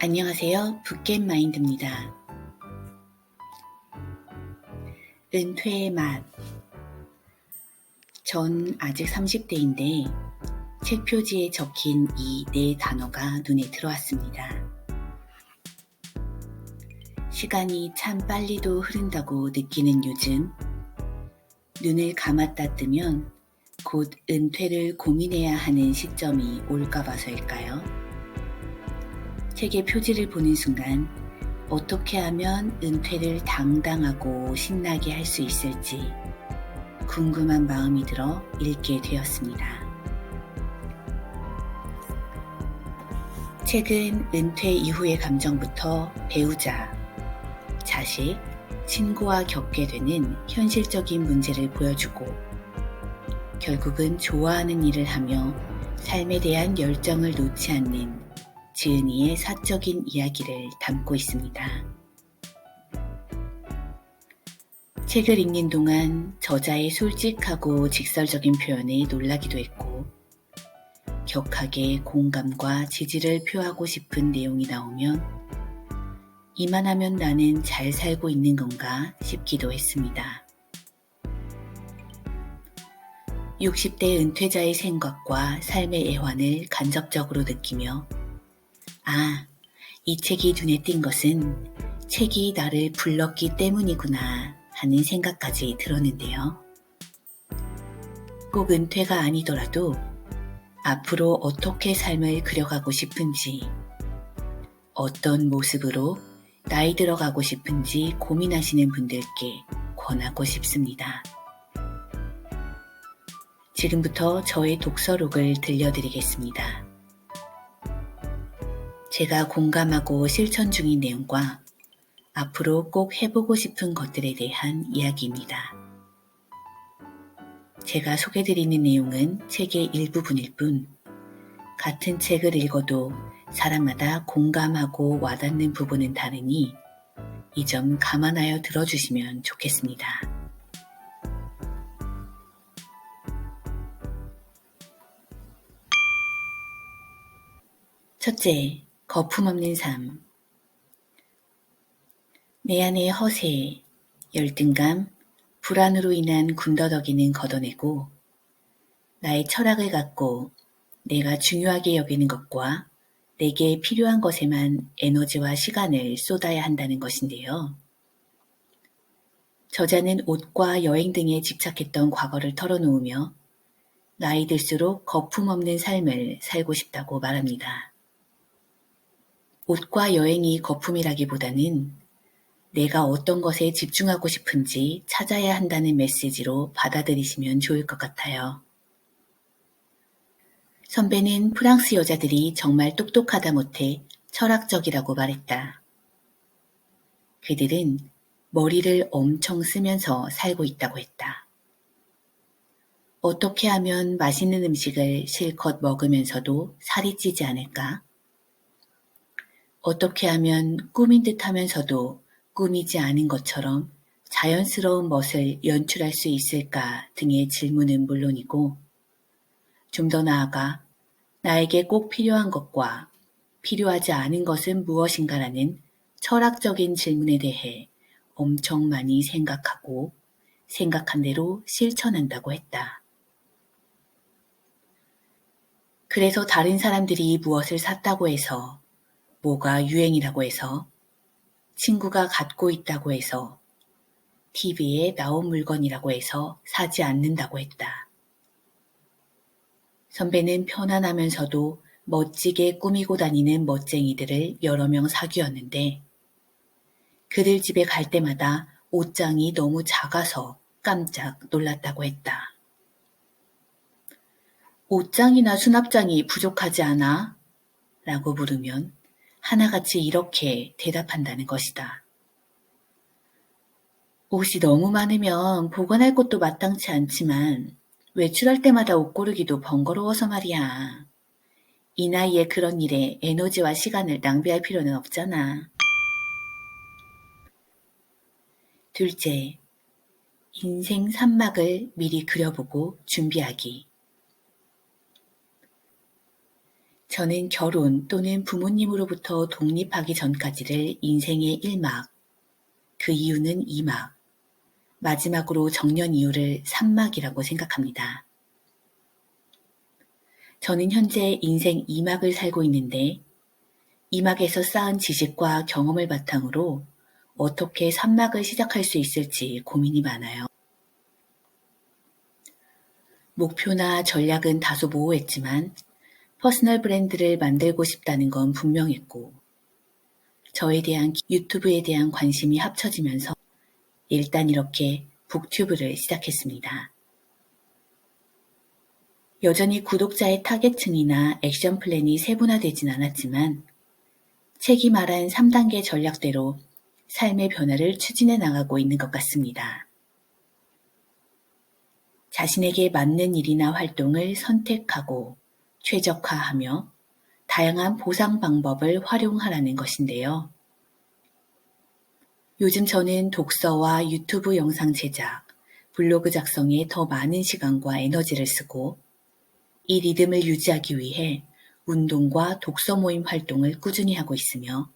안녕하세요. 붓겟마인드입니다. 은퇴의 맛. 전 아직 30대인데 책 표지에 적힌 이 네 단어가 눈에 들어왔습니다. 시간이 참 빨리도 흐른다고 느끼는 요즘, 눈을 감았다 뜨면 곧 은퇴를 고민해야 하는 시점이 올까 봐서일까요? 책의 표지를 보는 순간 어떻게 하면 은퇴를 당당하고 신나게 할 수 있을지 궁금한 마음이 들어 읽게 되었습니다. 책은 은퇴 이후의 감정부터 배우자, 자식, 친구와 겪게 되는 현실적인 문제를 보여주고 결국은 좋아하는 일을 하며 삶에 대한 열정을 놓지 않는 지은이의 사적인 이야기를 담고 있습니다. 책을 읽는 동안 저자의 솔직하고 직설적인 표현에 놀라기도 했고 격하게 공감과 지지를 표하고 싶은 내용이 나오면 이만하면 나는 잘 살고 있는 건가 싶기도 했습니다. 60대 은퇴자의 생각과 삶의 애환을 간접적으로 느끼며 이 책이 눈에 띈 것은 책이 나를 불렀기 때문이구나 하는 생각까지 들었는데요. 꼭 은퇴가 아니더라도 앞으로 어떻게 삶을 그려가고 싶은지, 어떤 모습으로 나이 들어가고 싶은지 고민하시는 분들께 권하고 싶습니다. 지금부터 저의 독서록을 들려드리겠습니다. 제가 공감하고 실천 중인 내용과 앞으로 꼭 해보고 싶은 것들에 대한 이야기입니다. 제가 소개드리는 내용은 책의 일부분일 뿐, 같은 책을 읽어도 사람마다 공감하고 와닿는 부분은 다르니 이 점 감안하여 들어주시면 좋겠습니다. 첫째, 거품없는 삶. 내 안의 허세, 열등감, 불안으로 인한 군더더기는 걷어내고 나의 철학을 갖고 내가 중요하게 여기는 것과 내게 필요한 것에만 에너지와 시간을 쏟아야 한다는 것인데요. 저자는 옷과 여행 등에 집착했던 과거를 털어놓으며 나이 들수록 거품 없는 삶을 살고 싶다고 말합니다. 옷과 여행이 거품이라기보다는 내가 어떤 것에 집중하고 싶은지 찾아야 한다는 메시지로 받아들이시면 좋을 것 같아요. 선배는 프랑스 여자들이 정말 똑똑하다 못해 철학적이라고 말했다. 그들은 머리를 엄청 쓰면서 살고 있다고 했다. 어떻게 하면 맛있는 음식을 실컷 먹으면서도 살이 찌지 않을까? 어떻게 하면 꿈인 듯 하면서도 꿈이지 않은 것처럼 자연스러운 멋을 연출할 수 있을까 등의 질문은 물론이고 좀 더 나아가 나에게 꼭 필요한 것과 필요하지 않은 것은 무엇인가라는 철학적인 질문에 대해 엄청 많이 생각하고 생각한 대로 실천한다고 했다. 그래서 다른 사람들이 무엇을 샀다고 해서, 뭐가 유행이라고 해서, 친구가 갖고 있다고 해서, TV에 나온 물건이라고 해서 사지 않는다고 했다. 선배는 편안하면서도 멋지게 꾸미고 다니는 멋쟁이들을 여러 명 사귀었는데 그들 집에 갈 때마다 옷장이 너무 작아서 깜짝 놀랐다고 했다. 옷장이나 수납장이 부족하지 않아? 라고 물으면 하나같이 이렇게 대답한다는 것이다. 옷이 너무 많으면 보관할 곳도 마땅치 않지만 외출할 때마다 옷 고르기도 번거로워서 말이야. 이 나이에 그런 일에 에너지와 시간을 낭비할 필요는 없잖아. 둘째, 인생 산막을 미리 그려보고 준비하기. 저는 결혼 또는 부모님으로부터 독립하기 전까지를 인생의 1막, 그 이유는 2막, 마지막으로 정년 이후를 3막이라고 생각합니다. 저는 현재 인생 2막을 살고 있는데 2막에서 쌓은 지식과 경험을 바탕으로 어떻게 3막을 시작할 수 있을지 고민이 많아요. 목표나 전략은 다소 모호했지만 퍼스널 브랜드를 만들고 싶다는 건 분명했고 저에 대한 유튜브에 대한 관심이 합쳐지면서 일단 이렇게 북튜브를 시작했습니다. 여전히 구독자의 타겟층이나 액션 플랜이 세분화되진 않았지만 책이 말한 3단계 전략대로 삶의 변화를 추진해 나가고 있는 것 같습니다. 자신에게 맞는 일이나 활동을 선택하고 최적화하며 다양한 보상 방법을 활용하라는 것인데요. 요즘 저는 독서와 유튜브 영상 제작, 블로그 작성에 더 많은 시간과 에너지를 쓰고 이 리듬을 유지하기 위해 운동과 독서 모임 활동을 꾸준히 하고 있으며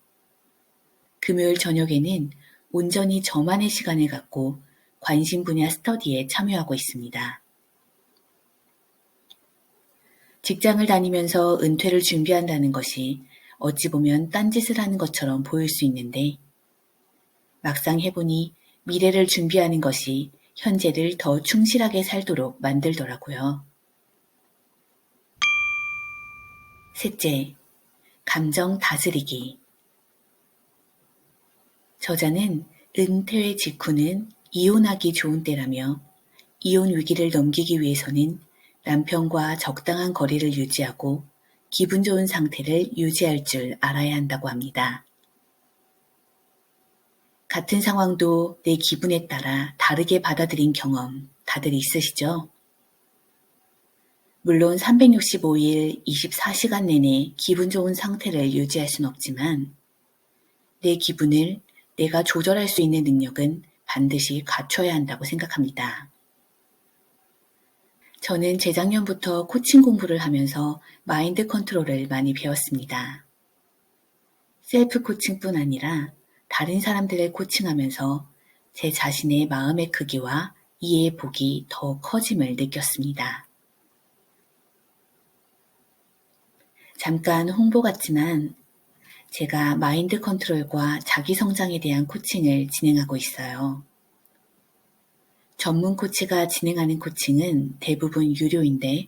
금요일 저녁에는 온전히 저만의 시간을 갖고 관심 분야 스터디에 참여하고 있습니다. 직장을 다니면서 은퇴를 준비한다는 것이 어찌 보면 딴짓을 하는 것처럼 보일 수 있는데 막상 해보니 미래를 준비하는 것이 현재를 더 충실하게 살도록 만들더라고요. 셋째, 감정 다스리기. 저자는 은퇴 직후는 이혼하기 좋은 때라며 이혼 위기를 넘기기 위해서는 남편과 적당한 거리를 유지하고 기분 좋은 상태를 유지할 줄 알아야 한다고 합니다. 같은 상황도 내 기분에 따라 다르게 받아들인 경험 다들 있으시죠? 물론 365일 24시간 내내 기분 좋은 상태를 유지할 순 없지만 내 기분을 내가 조절할 수 있는 능력은 반드시 갖춰야 한다고 생각합니다. 저는 재작년부터 코칭 공부를 하면서 마인드 컨트롤을 많이 배웠습니다. 셀프 코칭뿐 아니라 다른 사람들을 코칭하면서 제 자신의 마음의 크기와 이해의 폭이 더 커짐을 느꼈습니다. 잠깐 홍보 같지만 제가 마인드 컨트롤과 자기 성장에 대한 코칭을 진행하고 있어요. 전문 코치가 진행하는 코칭은 대부분 유료인데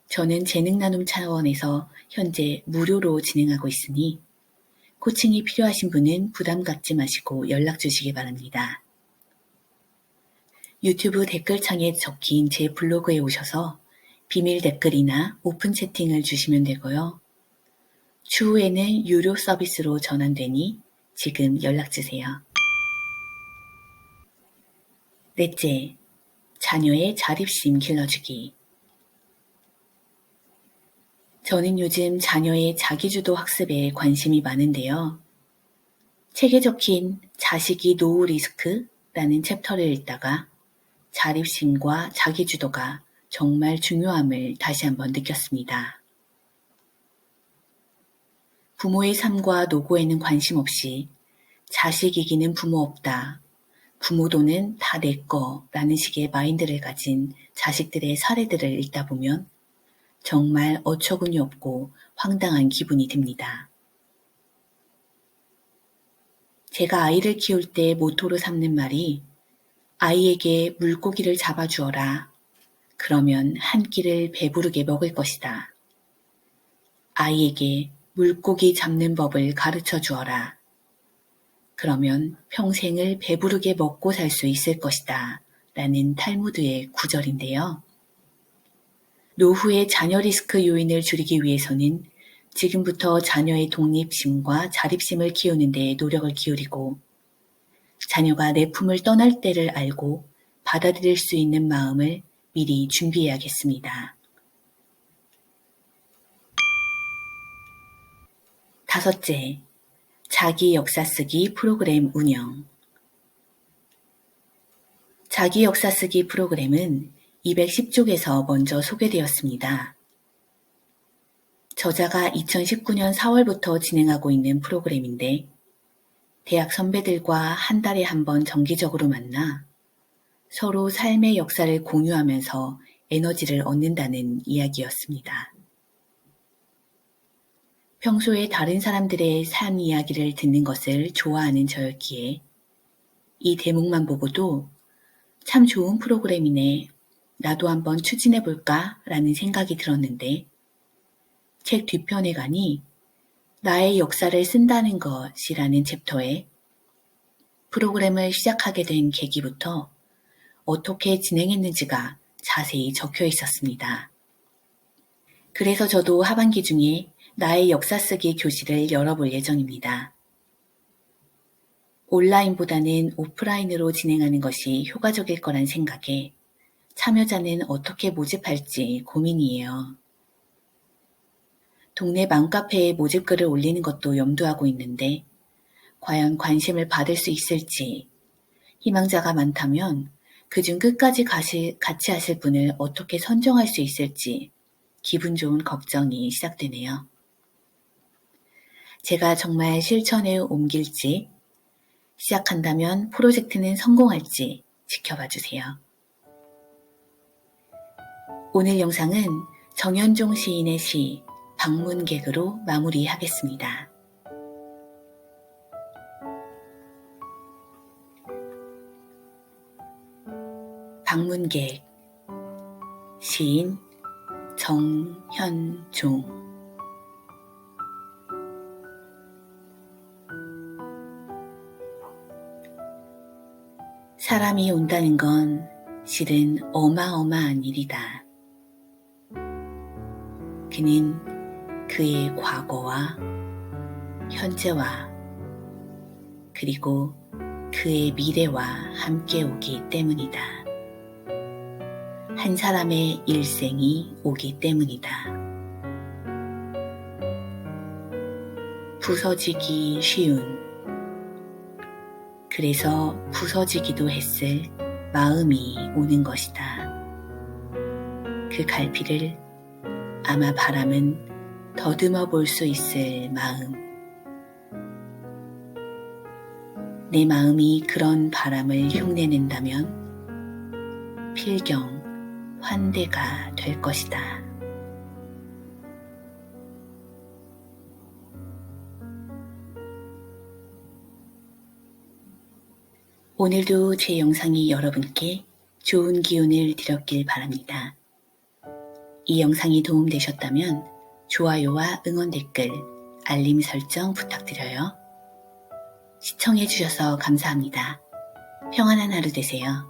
저는 재능 나눔 차원에서 현재 무료로 진행하고 있으니 코칭이 필요하신 분은 부담 갖지 마시고 연락 주시기 바랍니다. 유튜브 댓글창에 적힌 제 블로그에 오셔서 비밀 댓글이나 오픈 채팅을 주시면 되고요. 추후에는 유료 서비스로 전환되니 지금 연락 주세요. 넷째, 자녀의 자립심 길러주기. 저는 요즘 자녀의 자기주도 학습에 관심이 많은데요. 책에 적힌 자식이 노후 리스크라는 챕터를 읽다가 자립심과 자기주도가 정말 중요함을 다시 한번 느꼈습니다. 부모의 삶과 노고에는 관심 없이 자식 이기는 부모 없다, 부모 돈은 다 내 거라는 식의 마인드를 가진 자식들의 사례들을 읽다 보면 정말 어처구니 없고 황당한 기분이 듭니다. 제가 아이를 키울 때 모토로 삼는 말이 아이에게 물고기를 잡아주어라. 그러면 한 끼를 배부르게 먹을 것이다. 아이에게 물고기 잡는 법을 가르쳐 주어라. 그러면 평생을 배부르게 먹고 살 수 있을 것이다. 라는 탈무드의 구절인데요. 노후의 자녀 리스크 요인을 줄이기 위해서는 지금부터 자녀의 독립심과 자립심을 키우는 데 노력을 기울이고 자녀가 내 품을 떠날 때를 알고 받아들일 수 있는 마음을 미리 준비해야겠습니다. 다섯째, 자기 역사 쓰기 프로그램 운영. 자기 역사 쓰기 프로그램은 210쪽에서 먼저 소개되었습니다. 저자가 2019년 4월부터 진행하고 있는 프로그램인데 대학 선배들과 한 달에 한 번 정기적으로 만나 서로 삶의 역사를 공유하면서 에너지를 얻는다는 이야기였습니다. 평소에 다른 사람들의 삶 이야기를 듣는 것을 좋아하는 저였기에 이 대목만 보고도 참 좋은 프로그램이네, 나도 한번 추진해볼까 라는 생각이 들었는데 책 뒤편에 가니 나의 역사를 쓴다는 것이라는 챕터에 프로그램을 시작하게 된 계기부터 어떻게 진행했는지가 자세히 적혀 있었습니다. 그래서 저도 하반기 중에 나의 역사 쓰기 교실을 열어볼 예정입니다. 온라인보다는 오프라인으로 진행하는 것이 효과적일 거란 생각에 참여자는 어떻게 모집할지 고민이에요. 동네 맘카페에 모집글을 올리는 것도 염두하고 있는데 과연 관심을 받을 수 있을지, 희망자가 많다면 그중 끝까지 같이 하실 분을 어떻게 선정할 수 있을지 기분 좋은 걱정이 시작되네요. 제가 정말 실천에 옮길지, 시작한다면 프로젝트는 성공할지 지켜봐 주세요. 오늘 영상은 정현종 시인의 시 방문객으로 마무리하겠습니다. 방문객, 시인 정현종. 사람이 온다는 건 실은 어마어마한 일이다. 그는 그의 과거와 현재와 그리고 그의 미래와 함께 오기 때문이다. 한 사람의 일생이 오기 때문이다. 부서지기 쉬운, 그래서 부서지기도 했을 마음이 오는 것이다. 그 갈피를 아마 바람은 더듬어 볼 수 있을 마음. 내 마음이 그런 바람을 흉내낸다면 필경 환대가 될 것이다. 오늘도 제 영상이 여러분께 좋은 기운을 드렸길 바랍니다. 이 영상이 도움되셨다면 좋아요와 응원 댓글, 알림 설정 부탁드려요. 시청해주셔서 감사합니다. 평안한 하루 되세요.